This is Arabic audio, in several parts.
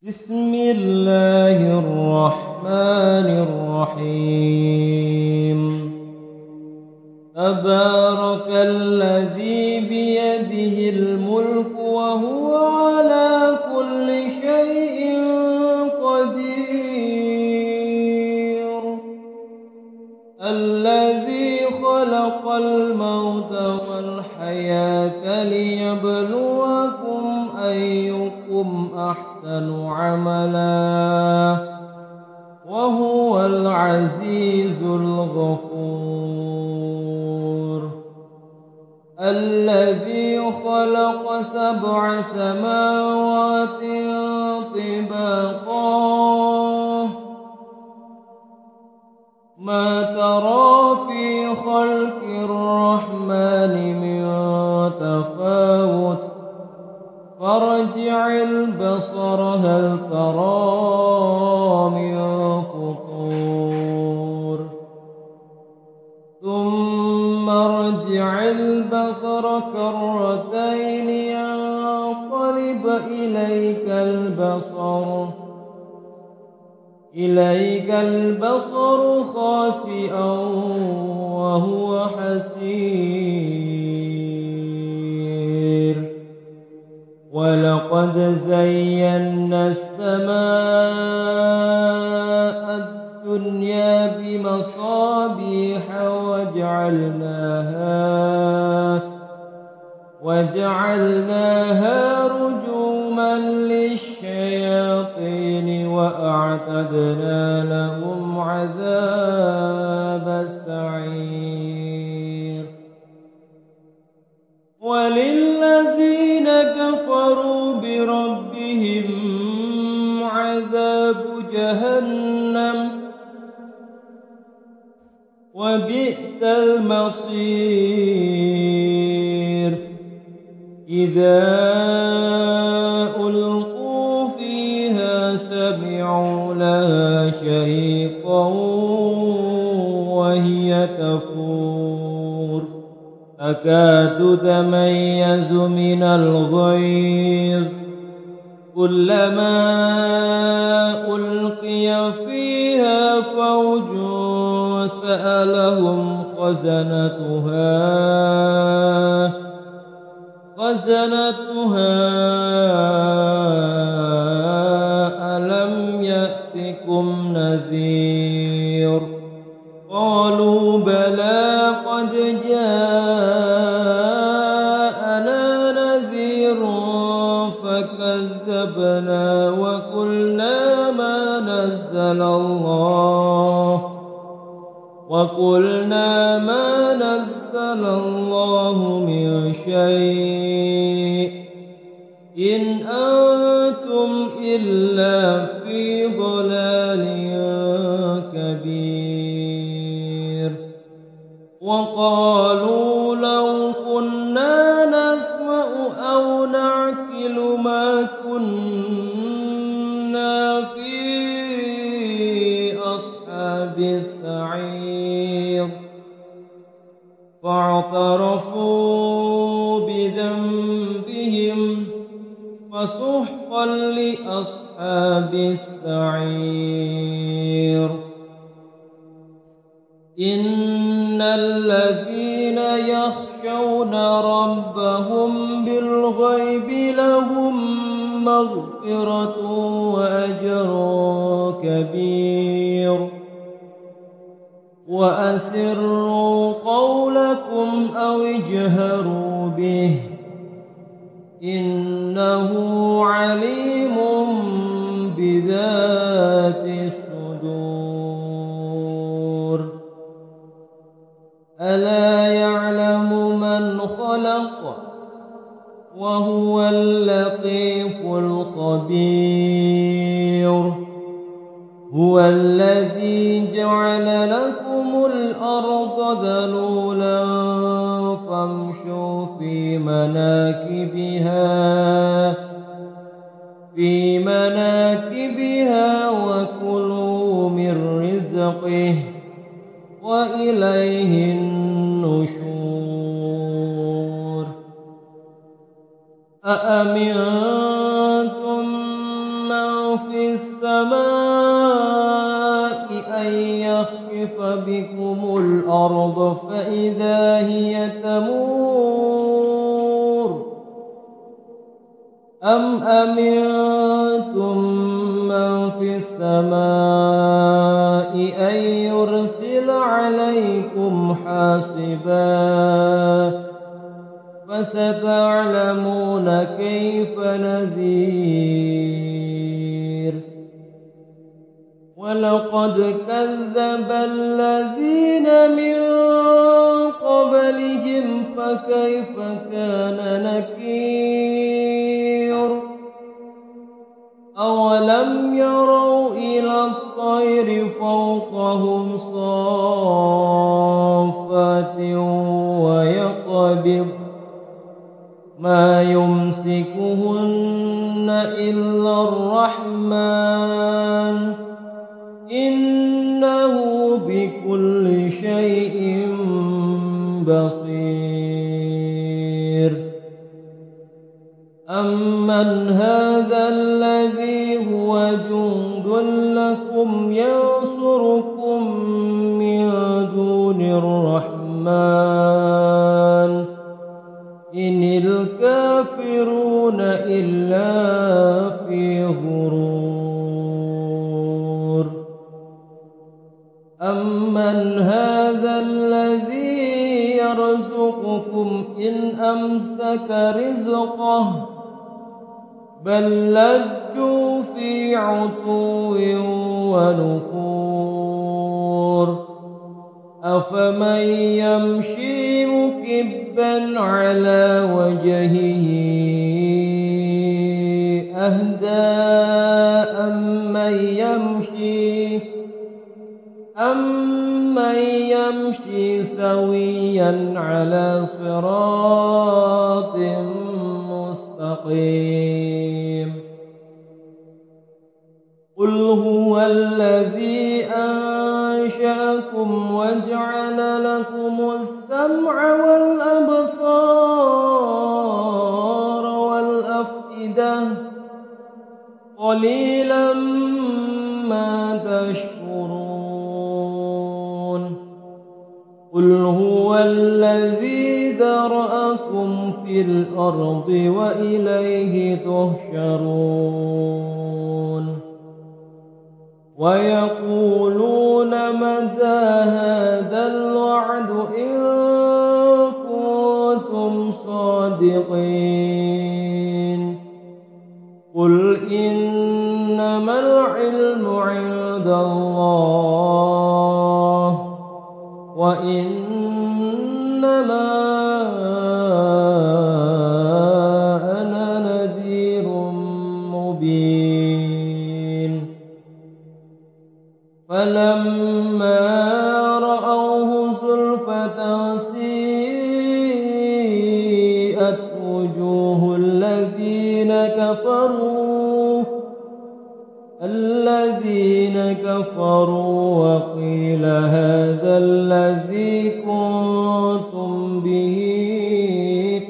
بسم الله الرحمن الرحيم. تبارك الذي بيده الملك وهو على كل شيء قدير. الذي خلق الموت والحياة ليبلوكم أيكم أحسن عملا وهو العزيز الغفور. الذي خلق 7 سماوات طباقا ما ترى في خلق الرحمن من تفاوت فارجع البصر هل ترى من فطور ثم ارجع البصر كرتين ينقلب إليك البصر خاسئا وهو حسير. ولقد زينا السماء الدنيا بمصابيح وجعلناها رجوما للشياطين وأعتدنا لهم عذاب السعير. وللذين كفروا بربهم عذاب جهنم وبئس المصير. إذا ألقوا فيها سمعوا لها شهيقا وهي تفور تكاد تميز من الغيظ كلما ألقي فيها فوج سألهم خزنتها ألم يأتكم نذير قالوا بلى قد جاءنا نذير فكذبنا وقلنا ما نزل الله من شيء إن أنتم إلا في ضلال كبير. وقالوا لو كنا نسمع أو نعقل ما كنا في أصحاب السعير. فاعترفوا بذنبهم فسحقا لأصحاب السعير. إن الذين يخشون ربهم بالغيب لهم مغفرة وأجر كبير. وأسروا قولكم أو اجهروا به إنه عليم بذات الصدور. ألا يعلم من خلق وهو اللطيف الخبير. هو الذي جعل لكم الأرض ذلولا فامشوا في مناكبها وكلوا من رزقه وإليه النشور. أأمنتم من في السماء أن يخسف بكم الأرض فإذا هي تمور أم أمنتم من في السماء أن يرسل عليكم حاصبا فستعلمون كيف نذير ولقد كذب الذين من قبلهم فكيف كان نكير أولم يروا إلى الطير فوقهم صافات ويقبض ما يمسكهن إلا الرحمن إنه بكل شيء بصير أمن هذا الذي هو جند لكم ينصركم من دون الرحمن إن الكافرون إلا في غرور أمن هذا الذي يرزقكم إن أمسك رزقه بل لجوا في عتو ونفور أفمن يمشي مكبا على وجهه أهدى أمن يمشي سويا على صراط مستقيم قل هو الذي أنشأكم وجعل لكم السمع والأبصار والأفئدة قليلا ما تشكرون قل هو الذي ذرأكم في الأرض وإليه تحشرون ويقولون متى هذا الوعد إن كنتم صادقين قل إنما العلم عند الله وإنما أنا نذير مبين فلما رأوه زلفة سيئت وجوه الذين كفروا وقيل هذا الذي كنتم به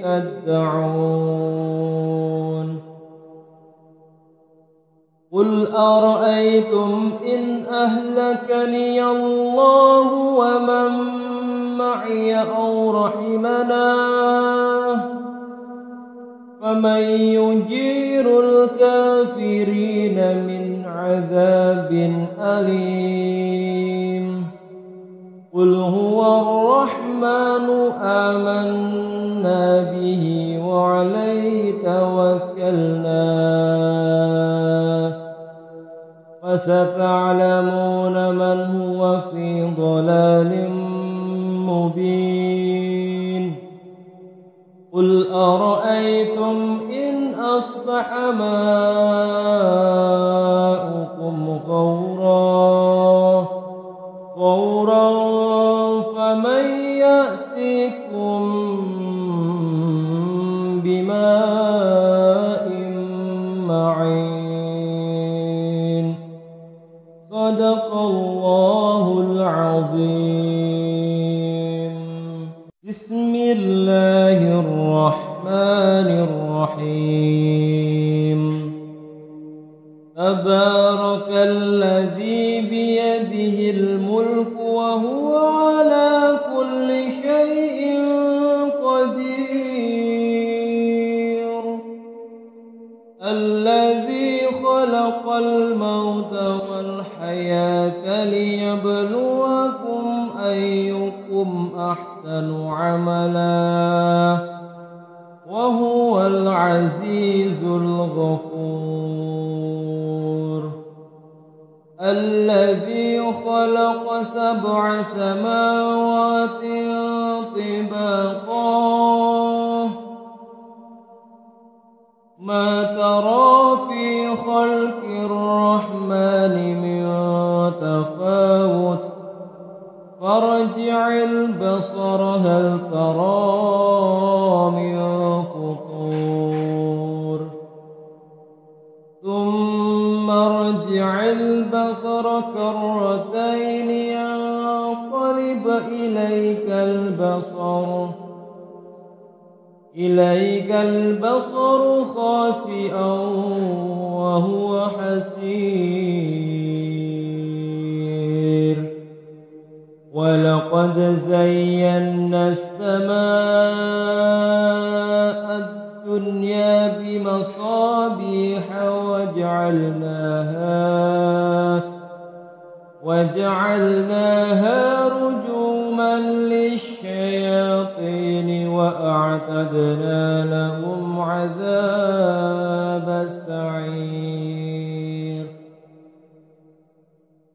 تدعون قل أرأيتم إن أهلكني الله ومن معي أو رحمنا فمن يجير الكافرين من عذاب أليم قل هو الرحمن آمنا به وعليه توكلنا فستعلمون من هو في ضلال مبين قل أرأيتم إن أصبح ماؤكم غورا فمن يأتيكم بماء معين صدق الله العظيم بسم الله الرحمن الرحيم تبارك الذي بيده الملك وهو على كل شيء قدير الذي خلق الموت والحياة ليبلوكم أيكم أحسن عملا وهو العزيز الغفور الذي خلق 7 سماوات طباقا ما ترى في خلق الرحمن من تفاوت فارجع البصر هل ترى من فطور ثم ارجع البصر كرتين ينقلب إليك البصر خاسئا وهو حسير ولقد زينا السماء الدنيا بمصابيح وجعلناها رجوما للشياطين وأعتدنا لهم عذاب السعير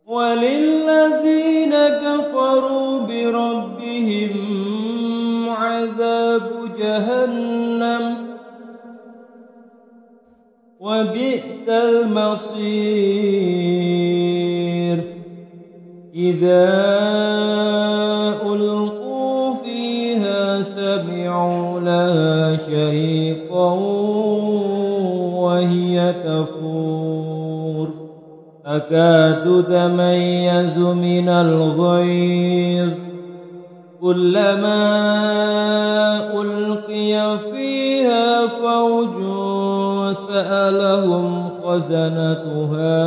وللذين كفروا بربهم عذاب جهنم وبئس المصير إذا ألقوا فيها سمعوا لها شهيقا وهي تفور تكاد تميز من الغيظ كلما ألقي فيها فوج سألهم خزنتها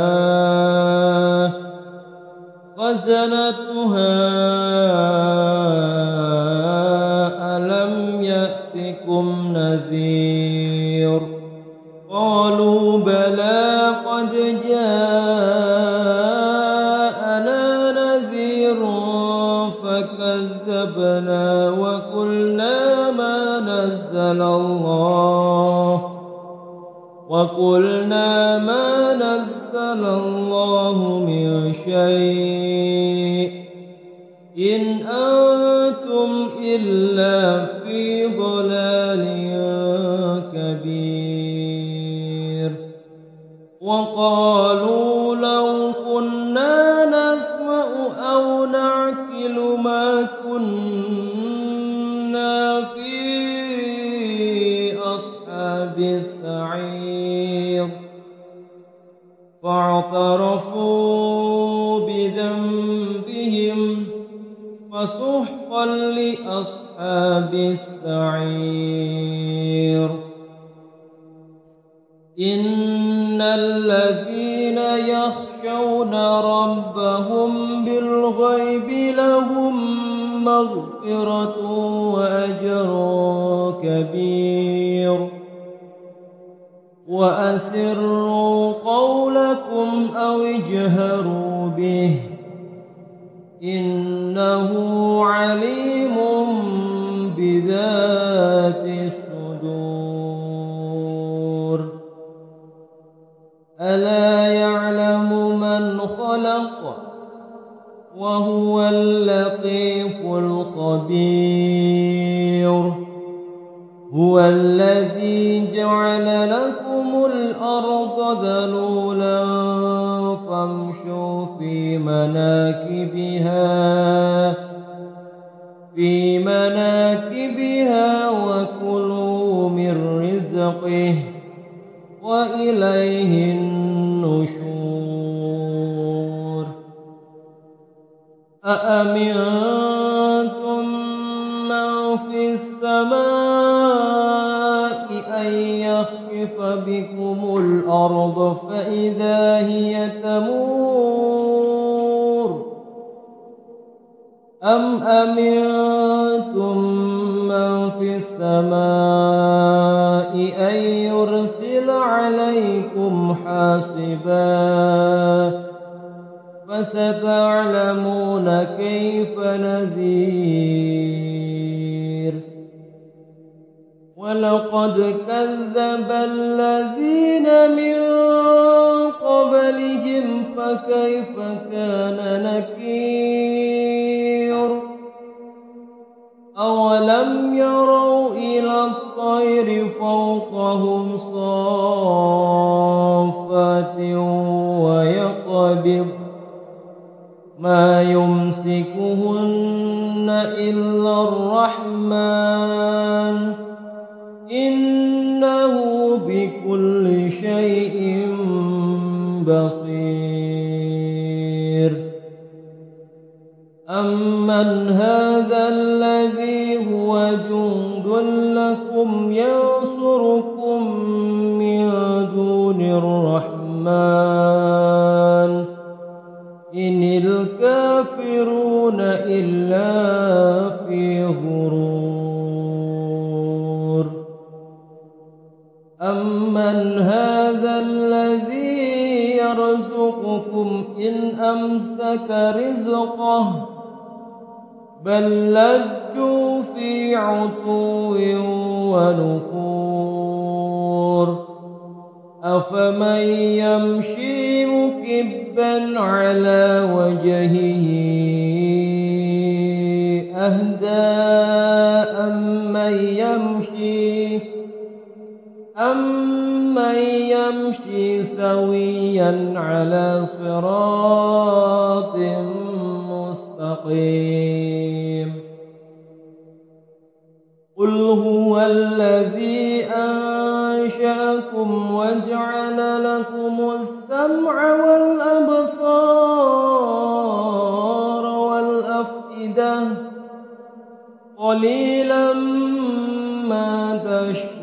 ألم يأتكم نذير قالوا بلى قد جاءنا نذير فكذبنا وقلنا ما نزل الله من شيء إن أنتم إلا في ضلال كبير وقالوا لو كنا نسمع أو نعقل ما كنا في أصحاب السعير فاعترفوا بذنبهم فسحقا لأصحاب السعير إن الذين يخشون ربهم بالغيب لهم مغفرة وأجر كبير وأسروا قولكم أو اجهروا به إنه عليم بذات الصدور ألا يعلم من خلق وهو اللطيف الخبير هو الذي جعل لكم الأرض ذلولا فامشوا في مناكبها وكلوا من رزقه وإليه النشور أأمنتم من في السماء أن يخسف بكم الأرض فإذا هي تمور أم أمنتم من في السماء أن يرسل عليكم حاصبا فستعلمون كيف نذير ولقد كذب الذين من قبلهم فكيف كان نكير أولم يروا إلى الطير فوقهم صافات ويقبض ما يمسكهن إلا الرحمن إنه بكل شيء بصير أمن هذا الذي هو جند لكم ينصركم من دون الرحمن إن الكافرون إلا في غرور أمن هذا الذي يرزقكم إن أمسك رزقه بل لجوا في عتو ونفور أفمن يمشي مكبا على وجهه أهدى أمن يمشي سويا على صراط مستقيم قل هو الذي أنشأكم وجعل لكم السمع والأبصار والأفئدة قليلا ما تشكرون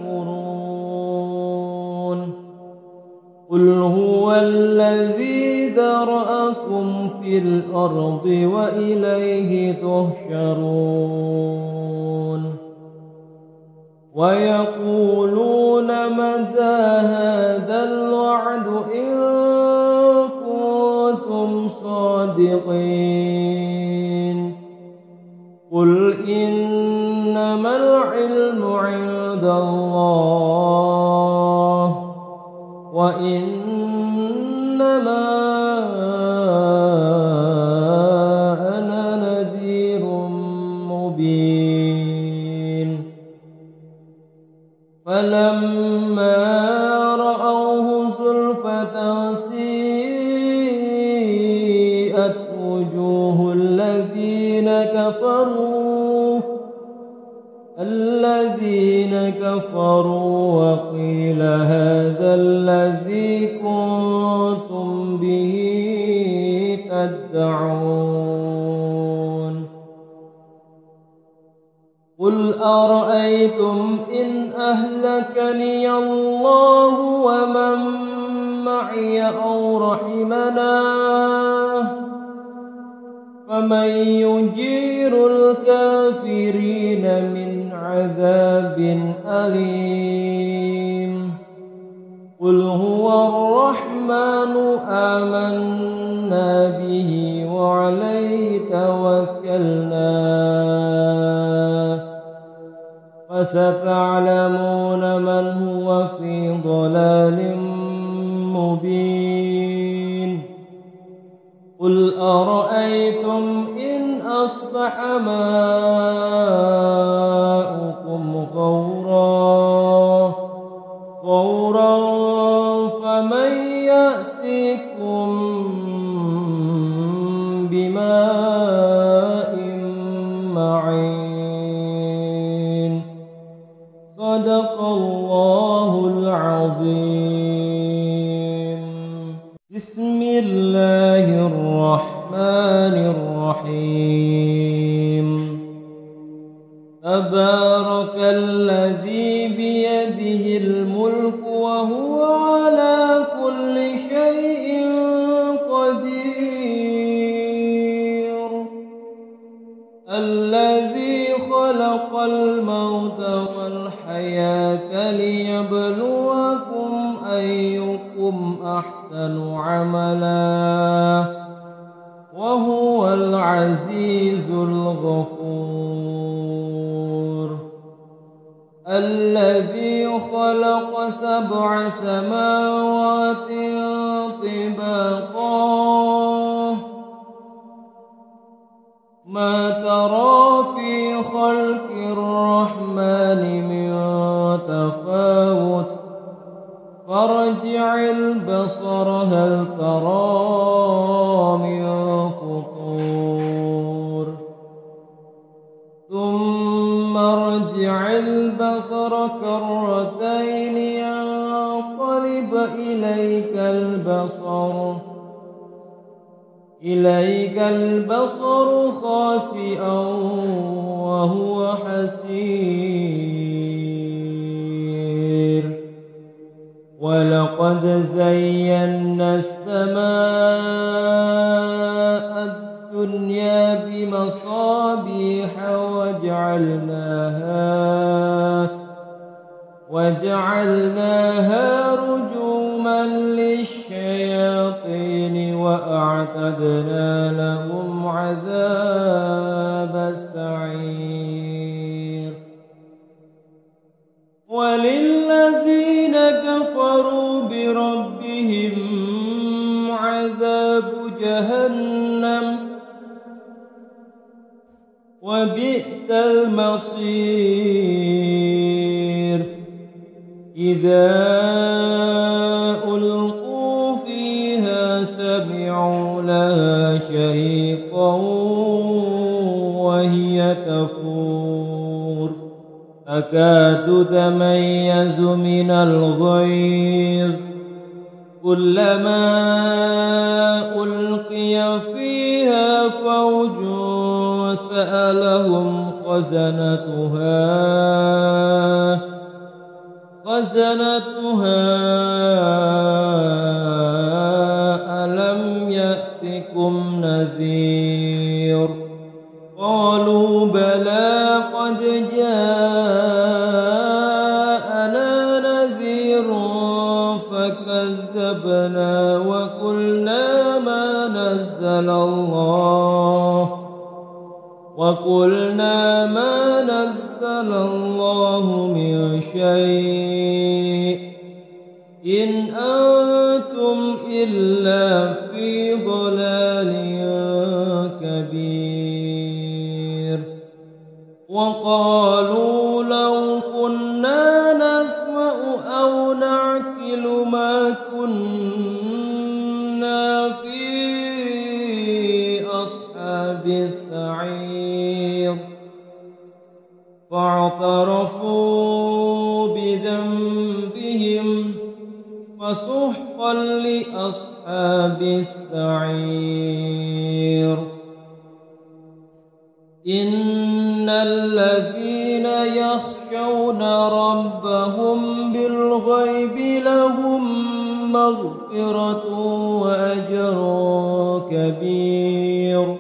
قل هو الذي ذرأكم في الأرض وإليه تحشرون ويقولون متى هذا الوعد إن كنتم صادقين قل إنما العلم عند الله وإنما أنا نذير مبين فلما رأوه زلفة سيئت وجوه الذين كفروا وقيل هذا الذي كنتم به تدعون قل أرأيتم إن أهلكني الله ومن معي أو رحمنا فمن يجير الكافرين من عذاب أليم قل هو الرحمن آمنا به وعليه توكلنا فستعلمون من هو في ضلال مبين قل أرأيتم إن أصبح ماؤكم غورا فمن يأتيكم بماء معين صدق الله العظيم بسم الله الرحمن الرحيم تبارك الذي بيده الملك وهو الموت والحياة ليبلوكم أيكم أحسن عملا وهو العزيز الغفور. الذي خلق 7 سماوات طباقا ما ترى في خلق الرحمن من تفاوت فارجع البصر هل ترى من فطور ثم ارجع البصر كرتين ينقلب إليك البصر خاسئا وهو حسير. ولقد زينا السماء الدنيا بمصابيح وجعلناها رجوما للشياطين وأعتدنا لهم عذاب السعير. وللذين كفروا بربهم عذاب جهنم وبئس المصير. إذا ألقوا فيها سمعوا لها شهيقا وهي تفور تكاد تميز من الغيظ كلما ألقي فيها فوج سألهم خزنتها ألم يأتكم نذير قالوا بلى قد جاءنا نذير فكذبنا وقلنا ما نزل الله من شيء إن أنتم إلا في ضلال كبير. وقالوا لو كنا نسمع أو نعقل ما كنا في أصحاب السعير فاعترفوا بذنبهم فسحقا لأصحاب السعير. إن الذين يخشون ربهم بالغيب لهم مغفرة وأجر كبير.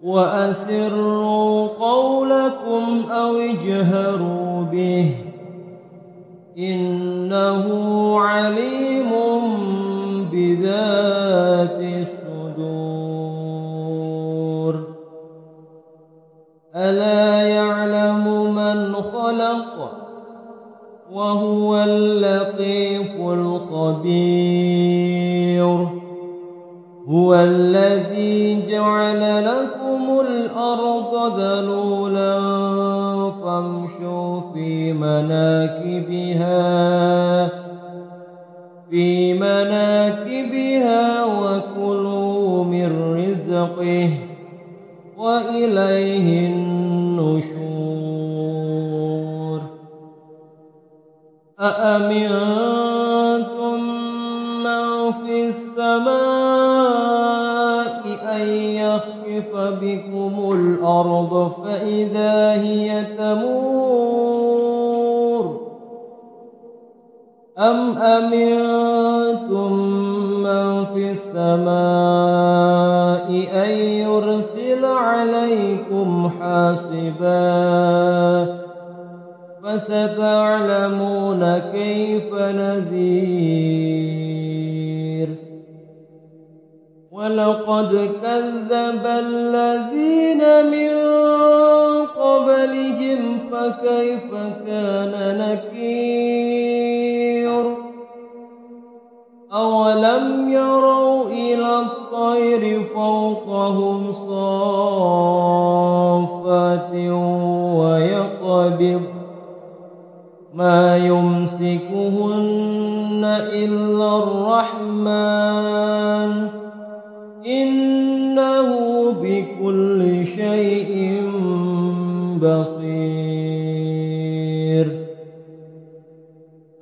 وأسروا قولكم أو اجهروا به إنه عليم بذات الصدور. ألا يعلم من خلق وهو اللطيف الخبير. هو الذي جعل لكم الأرض ذلولا فامشوا في مناكبها وكلوا من رزقه وإليه النشور. أأمنتم من في السماء أن يخسف بكم الأرض فإذا هي تمور أم أمنتم من في السماء أن يرسل عليكم حاسبا فستعلمون كيف نذير ولقد كذب الذين من قبلهم فكيف كان نكير أولم يروا إلى الطير فوقهم صافات ويقبض ما يمسكهن إلا الرحمن إنه بكل شيء بصير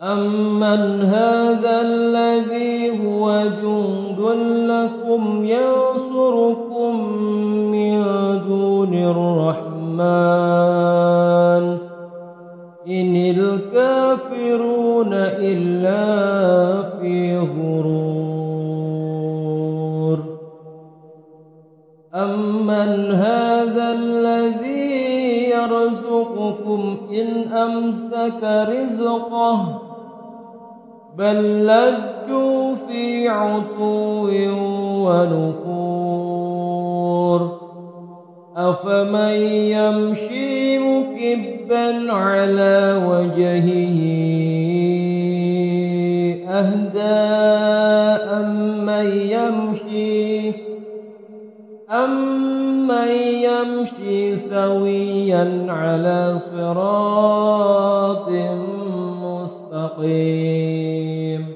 أمن هذا الذي هو جند لكم ينصركم من دون الرحمن إن الكافرون إلا في غرور أمن هذا الذي يرزقكم إن أمسك رزقه بل لجوا في عتو ونفور أفمن يمشي مكبا على وجهه أهدى أمن يمشي سويا على صراط مستقيم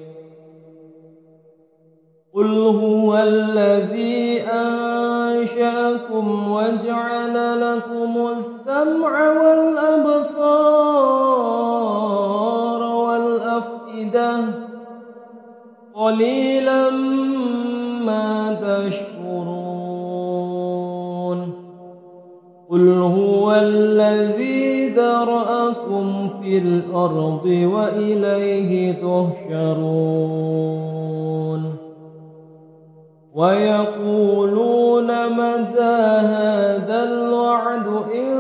قل هو الذي أنشأكم وجعل لكم السمع والأبصار والأفئدة قليلا ما تشكرون قل هو الذي ذرأكم في الأرض وإليه تحشرون ويقولون متى هذا الوعد إن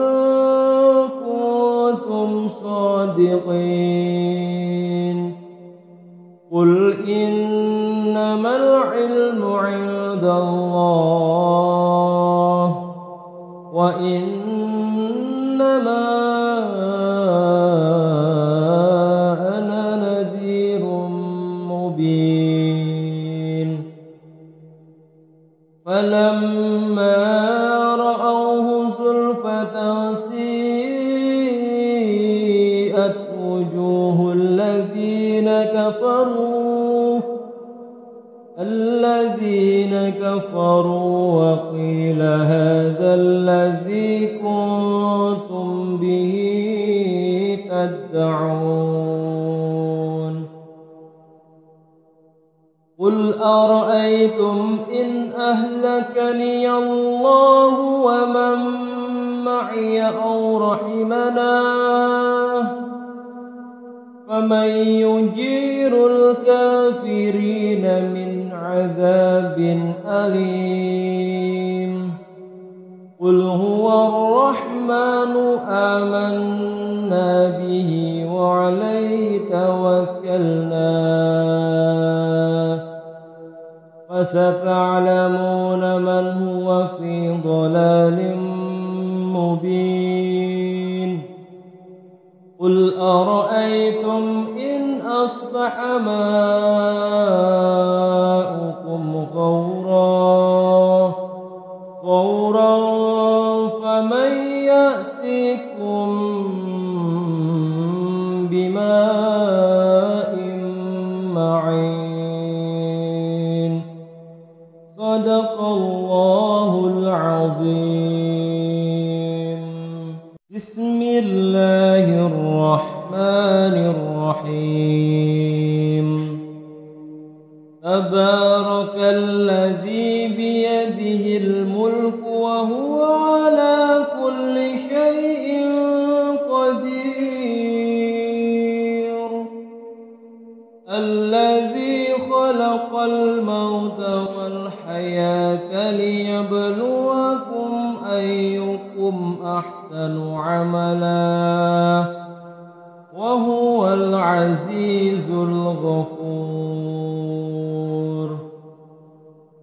كنتم صادقين قل إنما العلم عند الله وإنما أنا نذير مبين فلما رأوه زلفة سيئت وجوه الذين كفروا وقيل هذا الذي كنتم به تدعون قل أرأيتم إن أهلكني الله ومن معي أو رحمنا فمن يجير الكافرين من عذاب أليم قل هو الرحمن آمنا به وعليه توكلنا فستعلمون من هو في ضلال مبين قل أرأيتم إن أصبح ماؤكم غورا فمن يأتيكم بماء معين صدق الله العظيم بسم الله الرحمن الرحيم تبارك الذي بيده الملك وهو على كل شيء قدير الذي خلق الموت والحياة ليبلوكم أيكم أيكم أحسن عملا وهو العزيز الغفور.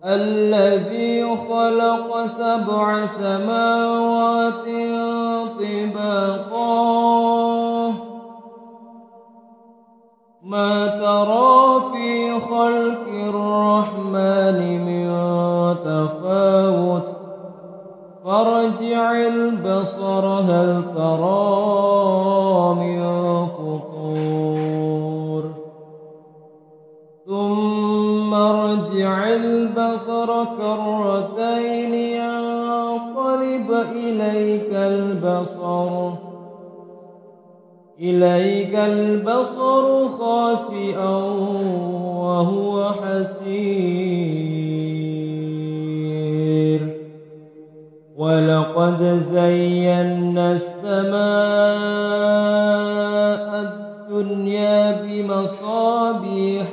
الذي خلق 7 سماوات طباقا ما ترى في خلق الرحمن من تفاوت فارجع البصر هل ترى من فطور ثم ارجع البصر كرتين ينقلب إليك البصر خاسئا وهو حسير. ولقد زينا السماء الدنيا بمصابيح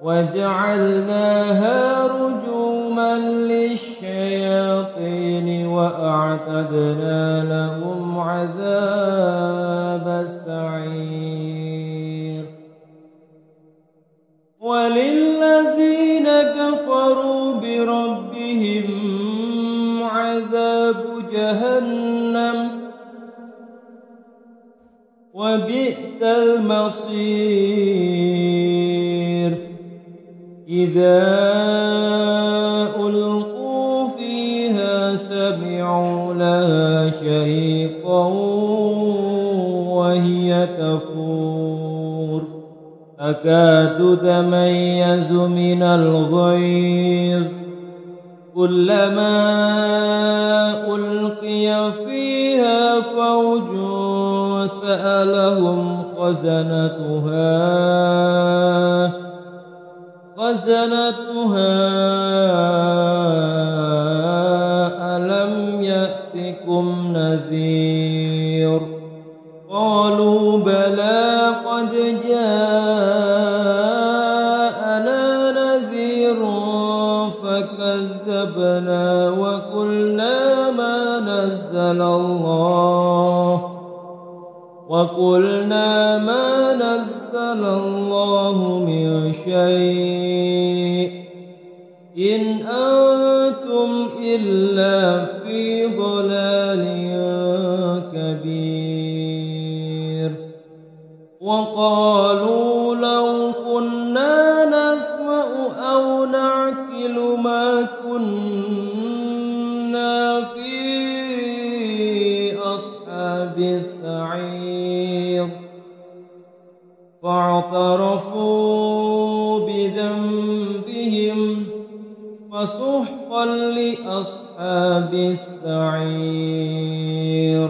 وجعلناها رجوما للشياطين وأعتدنا لهم عذاب السعير. وللذين كفروا بربهم عذاب جهنم وبئس المصير. إذا ألقوا فيها سمعوا لها شهيقا وهي تفور تكاد تميز من الغيظ كلما ألقي فيها فوج سألهم خزنتها ألم يأتكم نذير قالوا بلى قد جاءنا نذير فكذبنا وقلنا ما نزل الله من شيء إن أنتم إلا في ضلال كبير. وقالوا لو كنا نسمع أو نعقل ما كنا في أصحاب السعير فاعترفوا بذنبهم فسحقا لأصحاب السعير.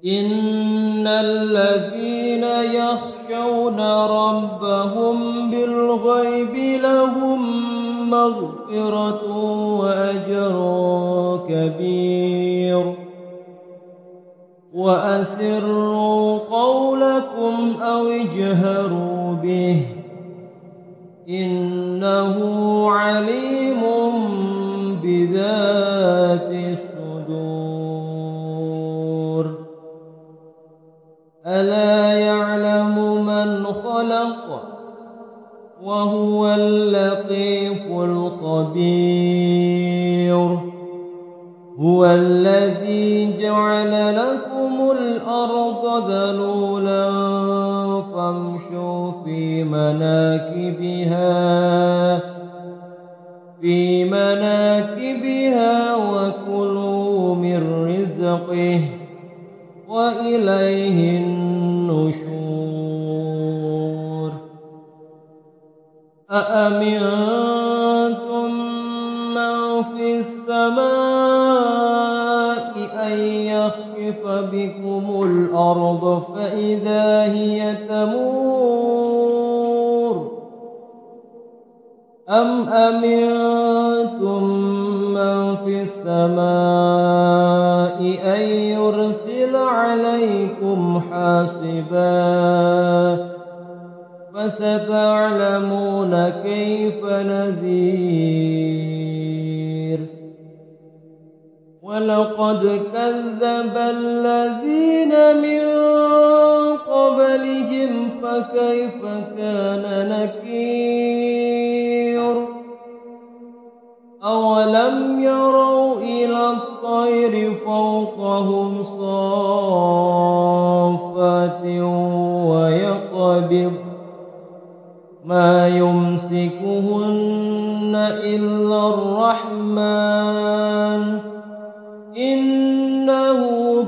إن الذين يخشون ربهم بالغيب لهم مغفرة وأجر كبير. وأسروا قولكم أو اجهروا به إنه عليم بذات الصدور. ألا يعلم من خلق وهو اللطيف الخبير. هو الذي جعل لكم الأرض ذلولا فامشوا في مناكبها وكلوا من رزقه وإليه النشور. أأمنتم من في السماء أن يخسف بكم الأرض فإذا هي تمور أم أمنتم من في السماء أن يرسل عليكم حاصبا فستعلمون كيف نذير ولقد كذب الذين من قبلهم فكيف كان نكير أولم يروا إلى الطير فوقهم صافات ويقبض ما يمسكهن إلا الرحمن إنه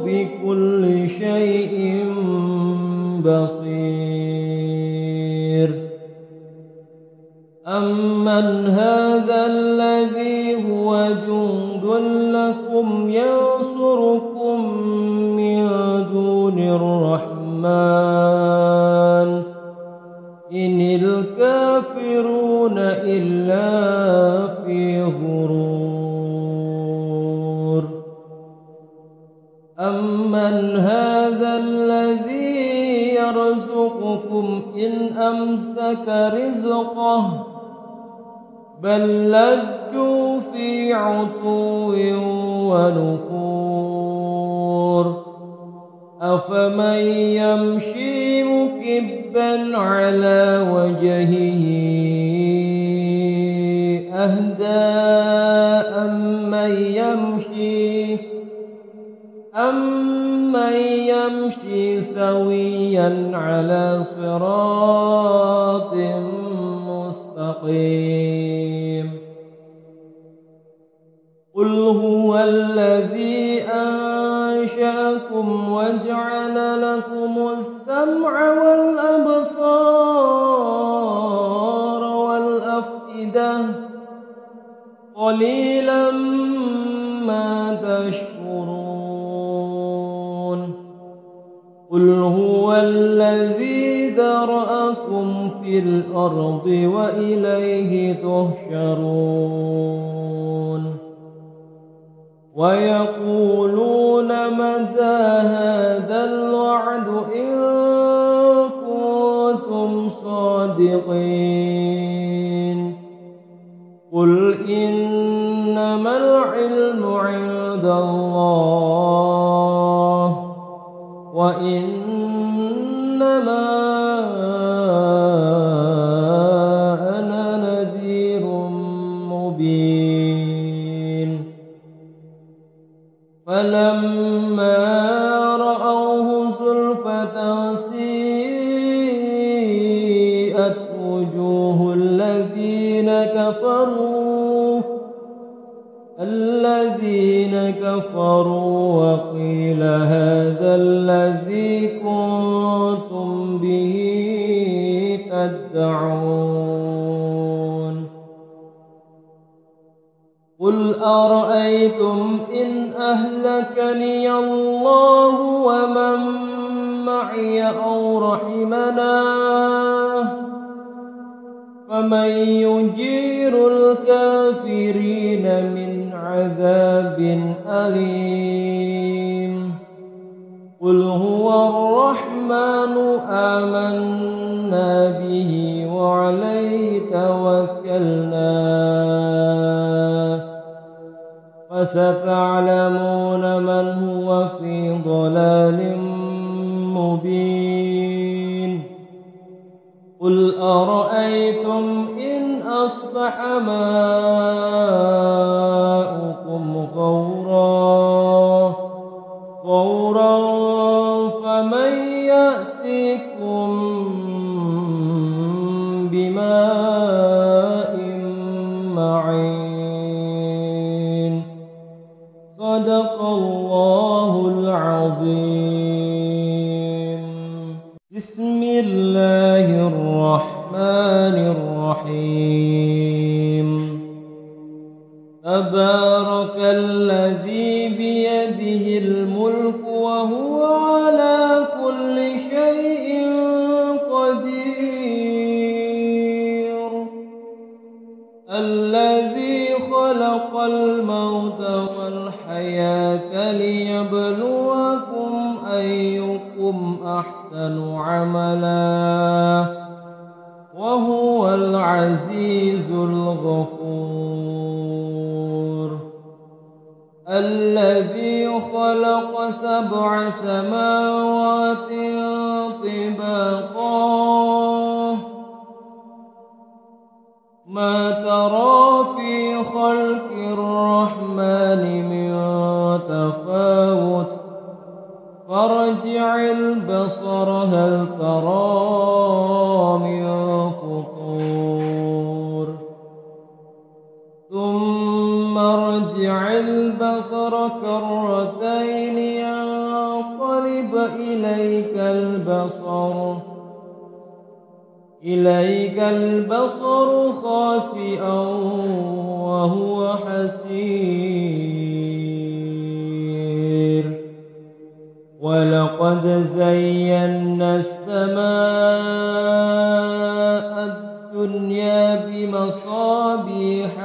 بكل شيء بصير أمن هذا الذي هو جند لكم ينصركم من دون الرحمن إن الكافرون إلا في غرور أمن هذا الذي يرزقكم إن أمسك رزقه بل لجوا في عتو ونفور أفمن يمشي مكبا على وجهه أهدى أمن يمشي سويا على صراط مستقيم قل هو الذي أنشأكم وجعل لكم السمع والأبصار والأفئدة قليلا ما تشكرون قل هو الذي ذرأكم في الأرض وإليه تحشرون ويقولون متى هذا الوعد إن كنتم صادقين قل إنما العلم عند الله وإنما أنا نذير مبين فلما رأوه زلفة سيئت وجوه الذين كفروا وقيل هذا الذي كنتم به تدعون قل أرأيتم إن أهلكني الله ومن معي أو رحمنا فمن يجير الكافرين من عذاب أليم قل هو الرحمن آمنا به وعليه توكلنا فستعلمون من هو في ضلال مبين قل أرأيتم إن أصبح ماؤكم غورا فمن يأتيكم بماء معين صدق الله العظيم بسم الله الرحمن الرحيم تبارك الذي بيده الملك وهو على كل شيء قدير الذي خلق الموت والحياة ليبلوكم أيكم أحسن عملا البصر هل ترى من فطور ثم ارجع البصر كرتين ينقلب إليك البصر خاسئا وهو حسير ولقد زينا السماء الدنيا بمصابيح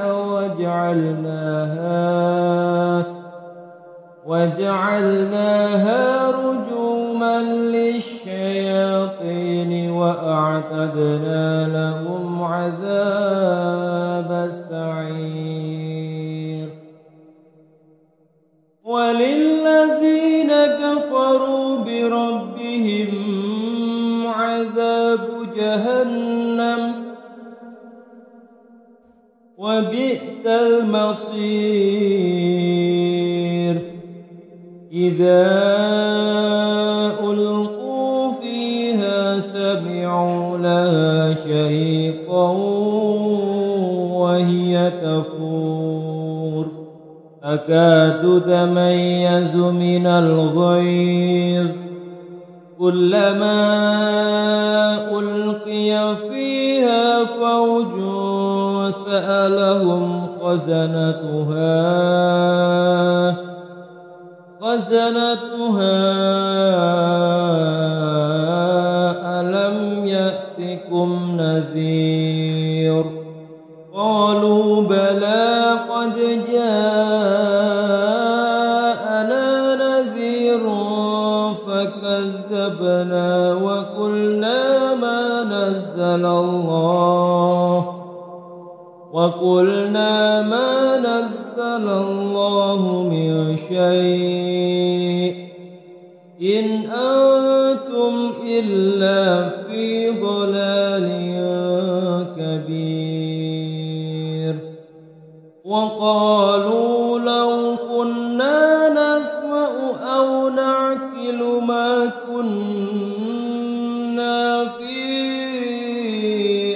وجعلناها رجوما للشياطين وأعتدنا لهم عذاب السعير وللذين كفروا بربهم عذاب جهنم وبئس المصير إذا ألقوا فيها سمعوا لها شهيقا وهي تفور تكاد تميز من الغيظ كلما ألقي فيها فوج سألهم خزنتها ألم يأتكم نذير قالوا بلى قد جاءنا نذير فكذبنا وقلنا ما نزل الله من شيء إن أنتم إلا في ضلال كبير وقالوا لو كنا نسمع أو نعقل ما كنا في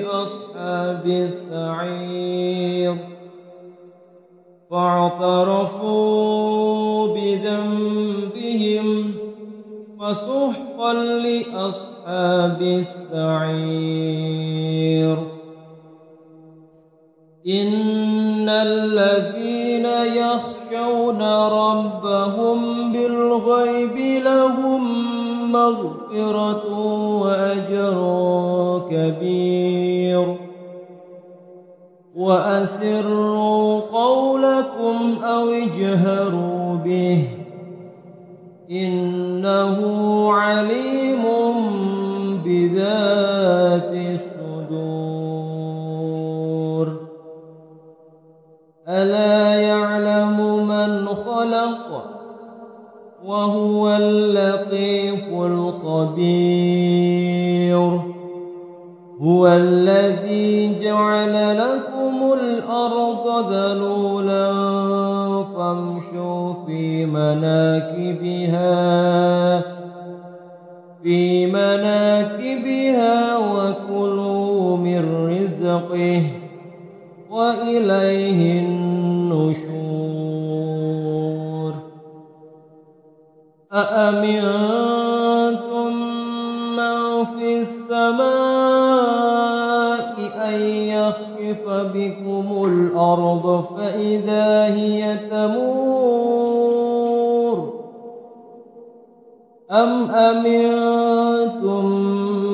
أصحاب السعير فاعترفوا بذنبهم فسحقا لأصحاب السعير إن الذين يخشون ربهم بالغيب لهم مغفرة وأجر كبير وأسروا قولكم أو اجهروا به إنه عليم بذات الصدور ألا يعلم من خلق وهو اللطيف الخبير هو الذي جعل لكم الأرض ذلولا فامشوا في مناكبها وكلوا من رزقه وإليه النشور أأمنتم من في السماء أن يخسف بكم الأرض فإذا هي تمور أم أمنتم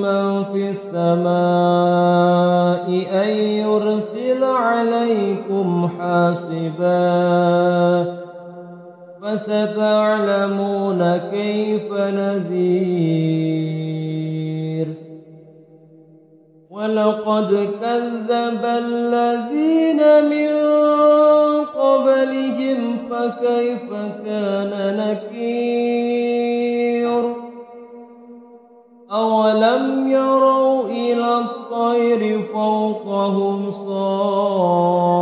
من في السماء أن يرسل عليكم حاصبا فستعلمون كيف نذير ولقد كذب الذين من قبلهم فكيف كان نكير أولم يروا إلى الطير فوقهم صافات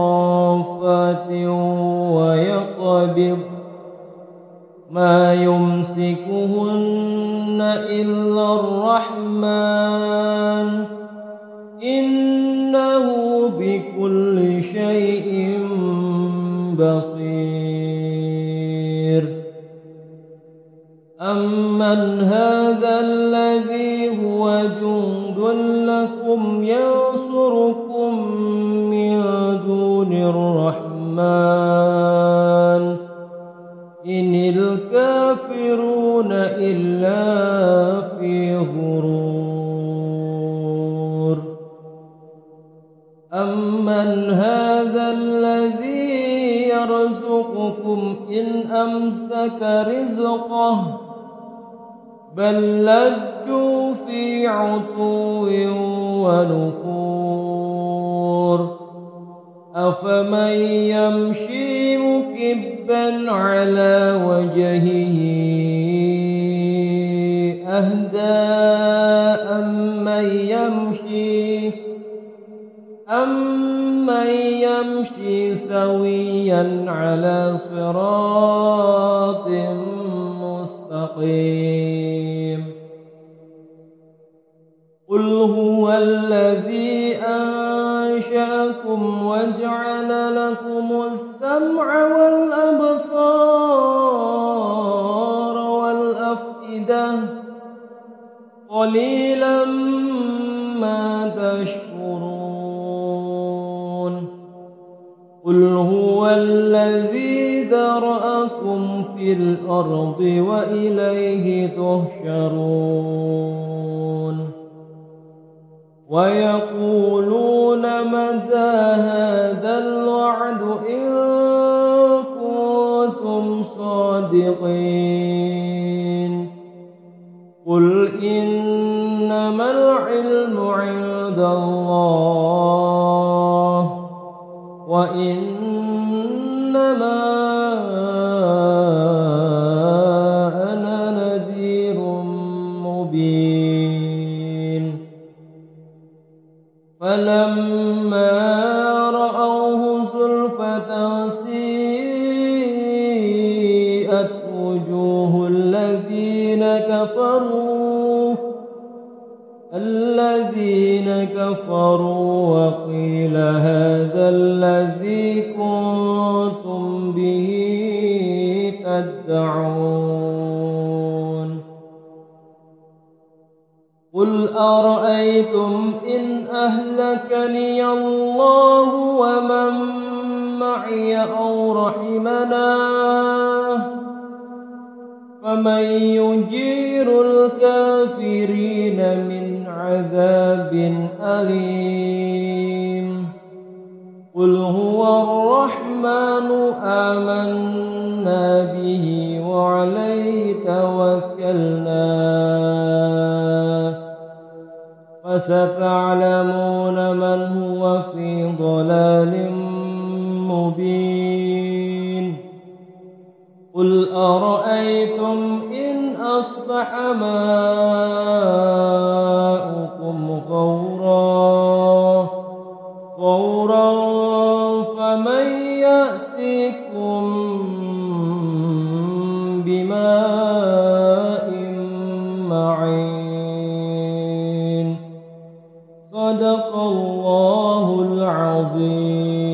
ويقبض ما يمسكهن إلا الرحمن إنه بكل شيء بصير أمن هذا الذي هو جند لكم ينصركم من دون الرحمن إن الكافرون إلا في غرور أمن هذا الذي يرزقكم إن أمسك رزقه بل لجوا في عتو ونفور أفمن يمشي مكبا على وجهه أهدى أمن يمشي سويا على صراط مستقيم قل هو الذي أنشأكم وجعل لكم السمع والأبصار والأفئدة قليلا ما تشكرون قل هو الذي ذرأكم في الأرض وإليه تحشرون ويقولون متى هذا الوعد إن كنتم صادقين قل إنما العلم عند الله وإنما أنا نذير مبين فلما رأوه زلفة سيئت وجوه الذين كفروا وقيل هذا الذي كنتم به تدعون قل أرأيتم إن أهلكني الله ومن معي أو رحمنا فمن يجير الكافرين من عذاب أليم قل هو الرحمن آمنا به وعليه توكلنا فستعلمون من هو في ضلال مبين قل أرأيتم إن أصبح ماؤكم غورا فمن يأتيكم بماء معين صدق الله العظيم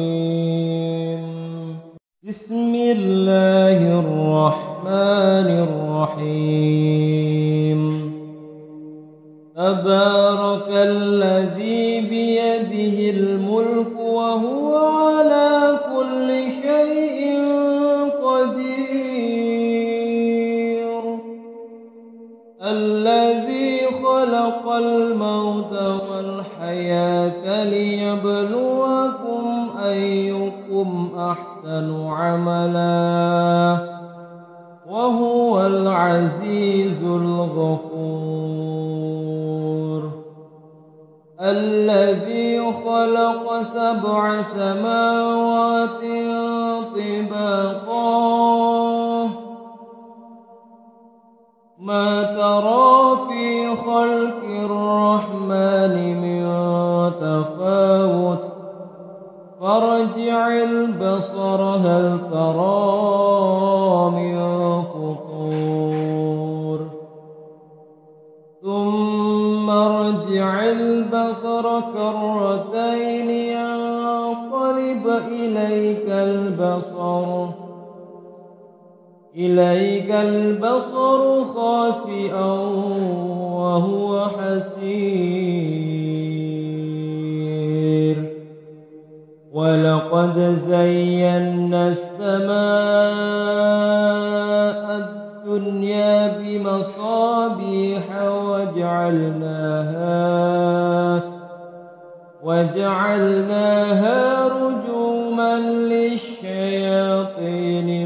بسم الله الرحمن الرحيم تبارك الذي بيده الملك وهو على كل شيء قدير الذي خلق الموت والحياة ليبلوكم أيكم أحسن عملا وهو العزيز الغفور الذي خلق 7 سماوات طباقا ما ترى في خلق الرحمن من تفاوت فارجع البصر هل ترى من فطور البصر كرتين ينقلب إليك البصر خاسئا وهو حسير ولقد زينا السماء الدنيا بمصابيح وجعلناها رجوما للشياطين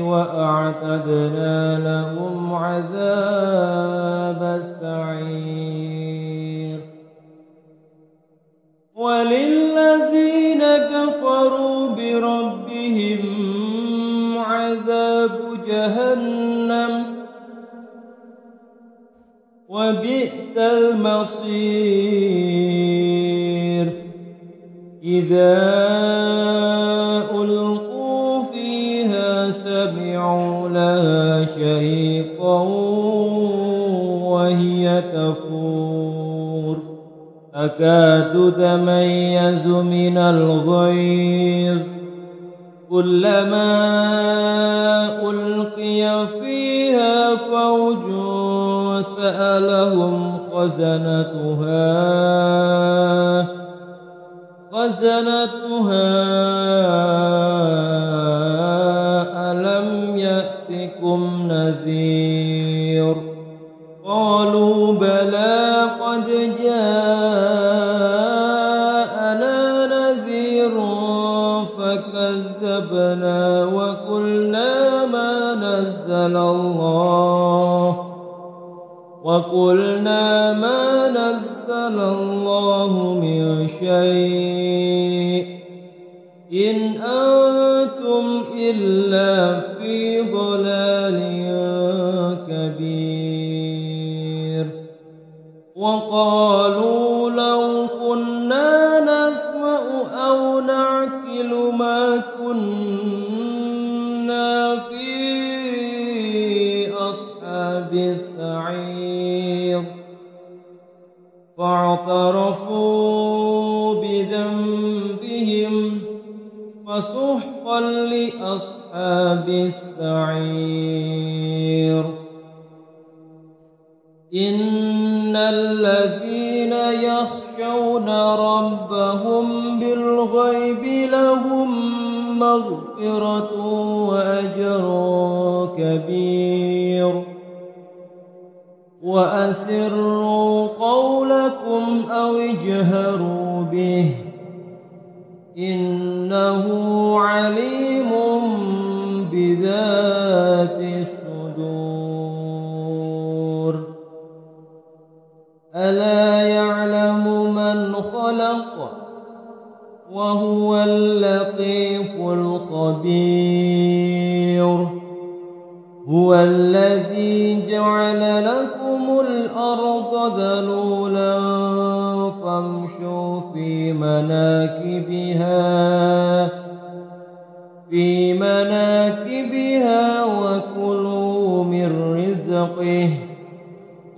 وأعتدنا لهم عذاب السعير وللذين كفروا بربهم عذاب جهنم وبئس المصير إذا ألقوا فيها سمعوا لها شهيقا وهي تفور تكاد تميز من الغيظ كلما ألقي فيها فوج سألهم خزنتها ألم يأتكم نذير قالوا بلى قد جاءنا نذير فكذبنا وقلنا ما نزل الله من شيء إن أنتم إلا في ضلال كبير وقالوا لو كنا نسمع أو نعقل ما كنا في أصحاب السعير فاعترفوا بذنبهم فسحقا لأصحاب السعير إن الذين يخشون ربهم بالغيب لهم مغفرة وأجر كبير وأسروا قولكم أو اجهروا به إنه عليم بذات الصدور ألا يعلم من خلق وهو اللطيف الخبير هو الذي جعل لكم الأرض ذلولا فامشوا في مناكبها وكلوا من رزقه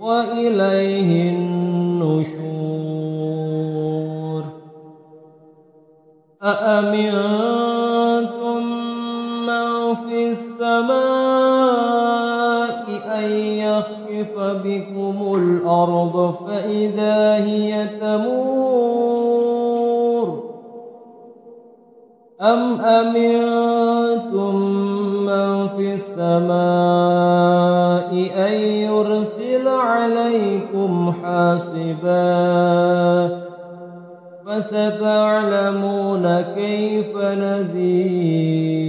وإليه النشور أأمنتم من في السماء أن يخسف بكم الأرض فإذا هي تمور أم أمنتم من في السماء أن يرسل عليكم حاصبا فستعلمون كيف نذير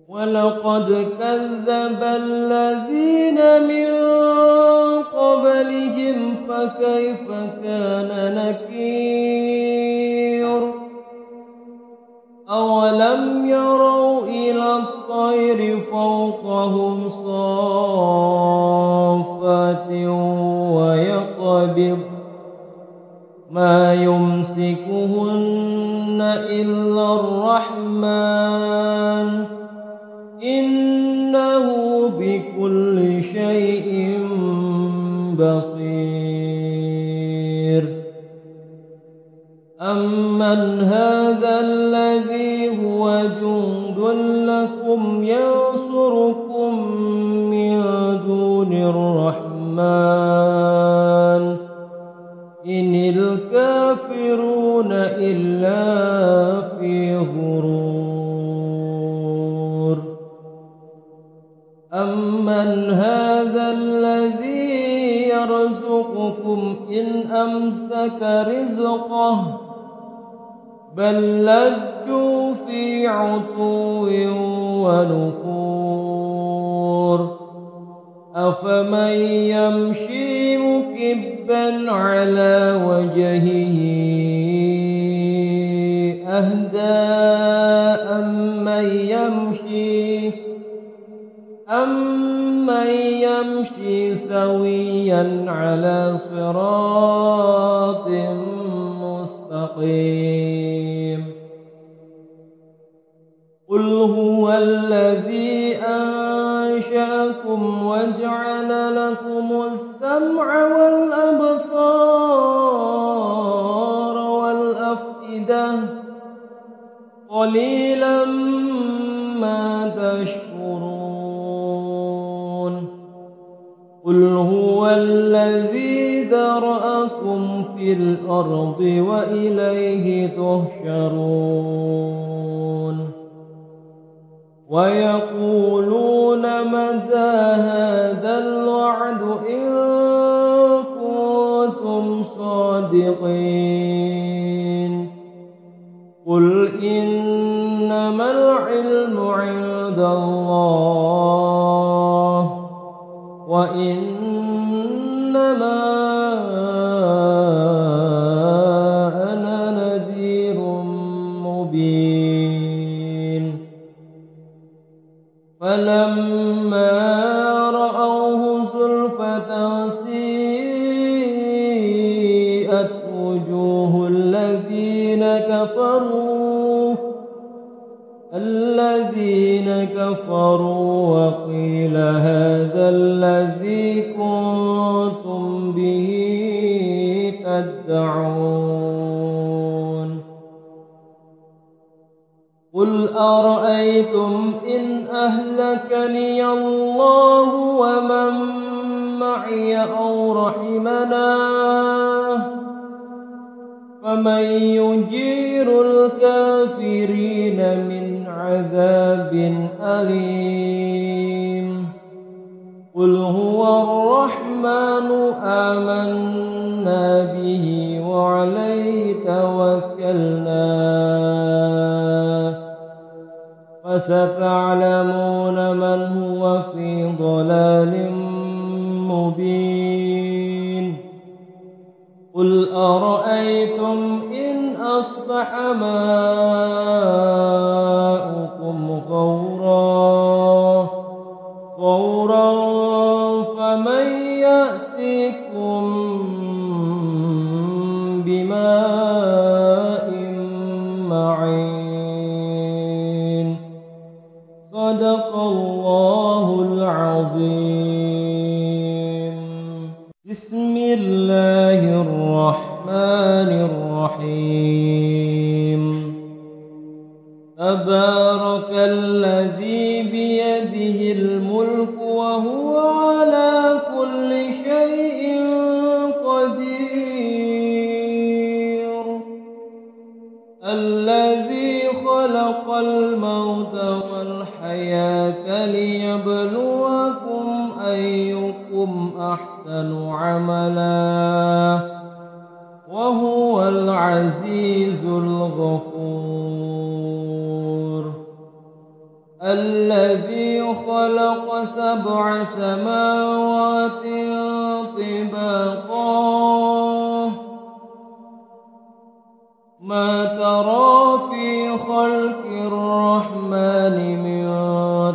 ولقد كذب الذين من قبلهم فكيف كان نكير أولم يروا إلى الطير فوقهم صافات ويقبض ما يمسكهن إلا الرحمن إنه بكل شيء بصير أمن هذا الذي هو جند لكم ينصركم من دون الرحمن إن الكافرون إلا في غرور أمن هذا الذي يرزقكم إن أمسك رزقه بل لجوا في عتو ونفور أفمن يمشي مكبا على وجهه أهدى أمن يمشي سويا على صراط مستقيم قل هو الذي أنشأكم وجعل لكم السمع والأبصار والأفئدة قليلا ما تشكرون قل هو الذي ذرأكم في الأرض وإليه تحشرون ويقولون متى هذا الوعد إن كنتم صادقين قل إنما العلم عند الله وإنما أنا نذير مبين فلما رأوه زلفة سيئت وجوه الذين كفروا وقيل هذا الذي كنتم به تدعون قل أرأيتم إن أهلكني الله ومن معي أو رحمنا فمن يجير الكافرين من عذاب أليم قل هو الرحمن آمنا به وعليه توكلنا فستعلمون من هو في ضلال مبين قل أرأيتم إن أصبح ماؤكم غورا فمن يأتيكم بماء معين صدق الله العظيم بسم الله الرحمن الرحيم تبارك الذي بيده الملك وهو على كل شيء قدير الذي خلق الموت والحياة ليبلوكم أيكم أحسن عملا وهو العزيز الغفور الذي خلق 7 سماوات طباقا ما ترى في خلق الرحمن من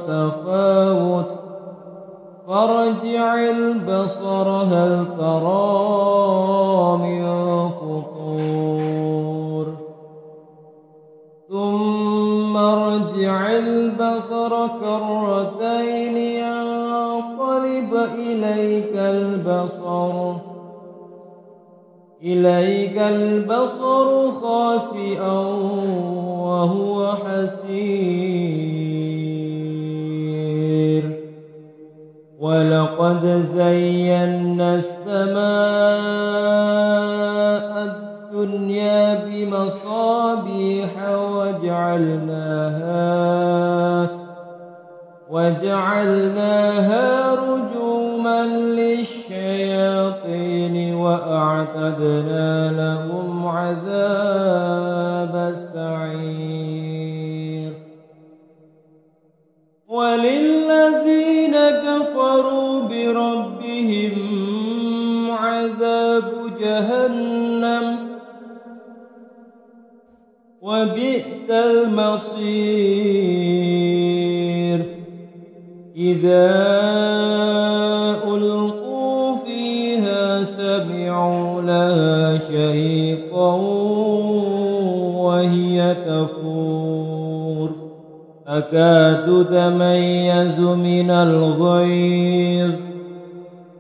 تفاوت فارجع البصر هل ترى من فطور ثم ارجع البصر كرتين ينقلب إليك البصر إليك البصر خاسئا وهو حسير ولقد زينا السماء الدنيا بمصابيح وجعلناها رجوما للشياطين وأعتدنا لهم عذاب السعير وللذين كفروا بربهم عذاب جهنم وبئس المصير إذا ألقوا فيها سمعوا لها شهيقا وهي تفور تكاد تميز من الغيظ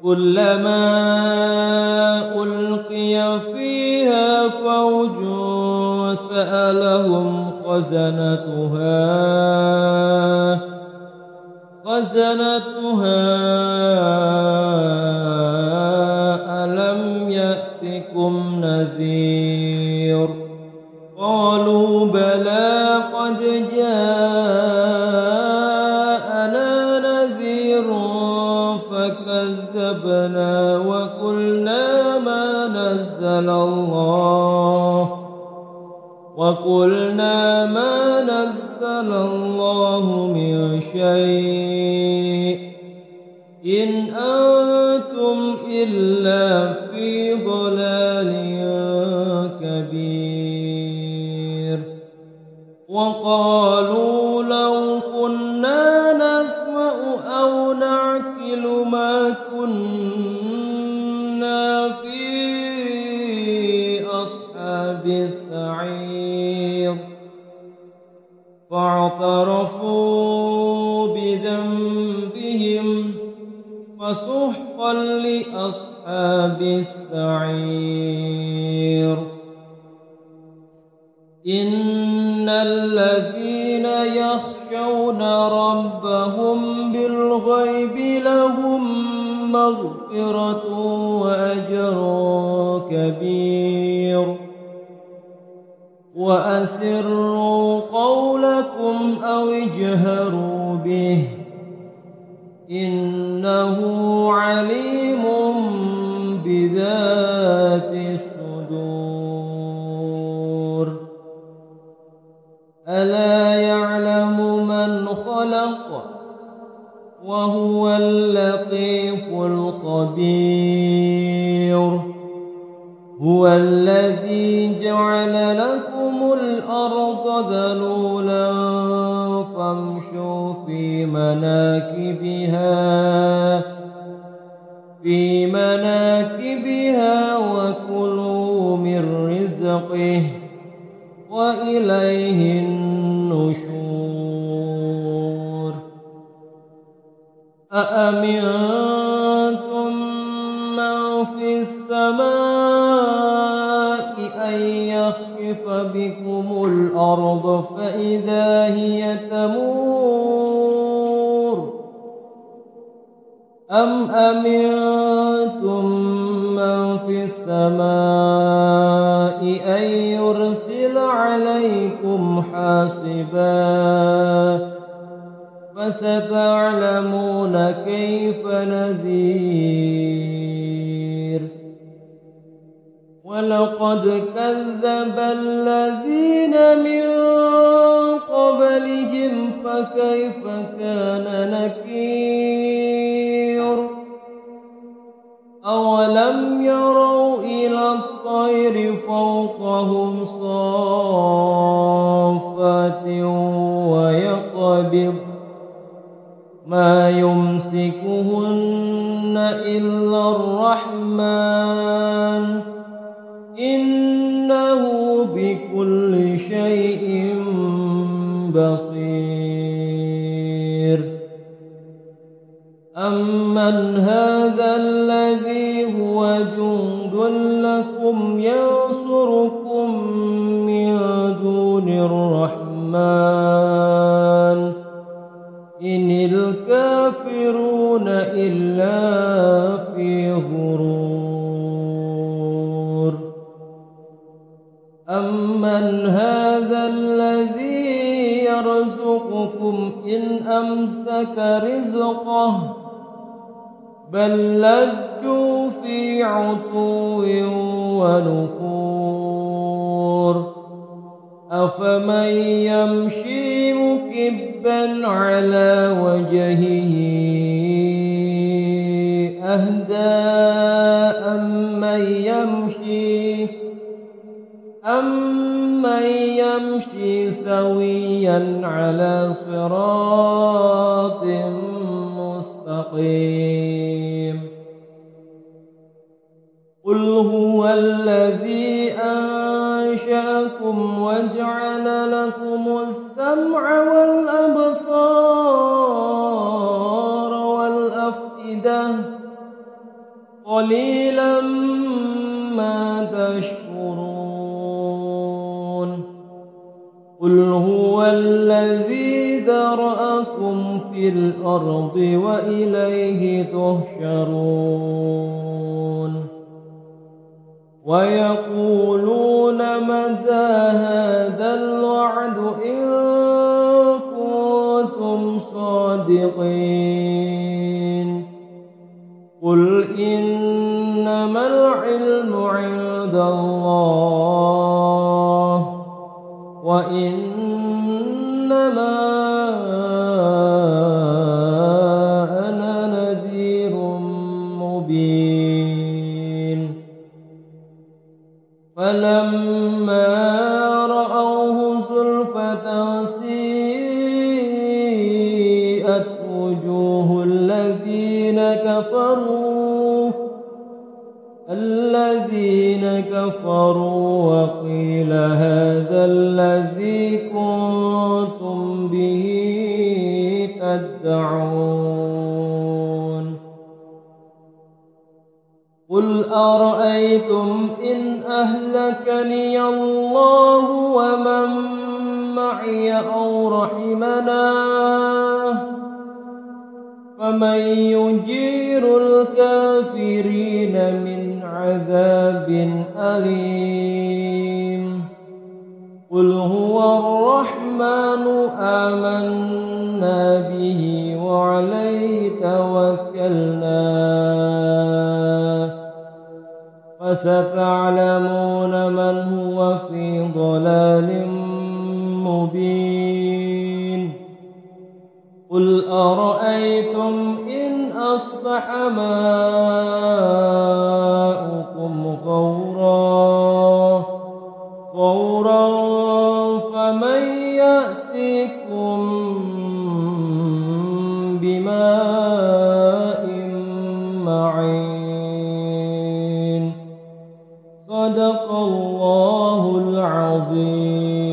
كلما ألقي فيها فوج سألهم خزنتها ألم يأتكم نذير قالوا بلى قد جاءنا نذير فكذبنا وقلنا ما نزل الله من شيء إن أنتم إلا في ضلال كبير وقالوا لو كنا نسمع أو نعقل ما كنا في أصحاب السعير فاعترفوا بذنبهم فسحقا لأصحاب السعير إن الذين يخشون ربهم بالغيب لهم مغفرة وأجر كبير وأسروا قولكم أو اجهروا به إنه عليم بذات الصدور ألا يعلم من خلق وهو اللطيف الخبير هو الذي جعل لكم الأرض ذلولا فامشوا في مناكبها وكلوا من رزقه وإليه النشور أأمنتم من في السماء أن يخسف بكم الأرض فإذا هي تمور أم أمنتم من في السماء أن يرسل عليكم حاصبا فستعلمون كيف نذير ولقد كذب الذين من قبلهم فكيف كان نكير أولم يروا إلى الطير فوقهم صافات ويقبض ما يمسكهن إلا الرحمن إنه بكل شيء بصير أمن هذا الذي هو جند لكم ينصركم من دون الرحمن إن الكافرون إلا في غرور. أمن هذا الذي يرزقكم إن أمسك رزقه بل لجوا في عتو ونفور. أفمن يمشي مكبا على وجهه أهدى أمن يمشي سويا على صراط مستقيم. قل هو الذي أنشأكم وجعل لكم السمع والأبصار والأفئدة قليلا ما تشكرون. قل هو الذي ذرأكم في الأرض وإليه تحشرون. ويقولون متى هذا الوعد إن كنتم صادقين. قل إنما العلم عند الله وإنما أنا نذير مبين. فلما رأوه زلفة سيئت وجوه الذين كفروا وقيل هذا الذي كنتم به تدعون. قل أرأيتم إن أهلكني الله ومن معي أو رحمنا فمن يجير الكافرين من عذاب أليم. قل هو الرحمن آمنا به وعليه توكلنا فستعلمون من هو في ضلال مبين. قل أرأيتم إن أصبح ماؤكم غورا فمن يأتيكم بماء معين. صدق الله العظيم.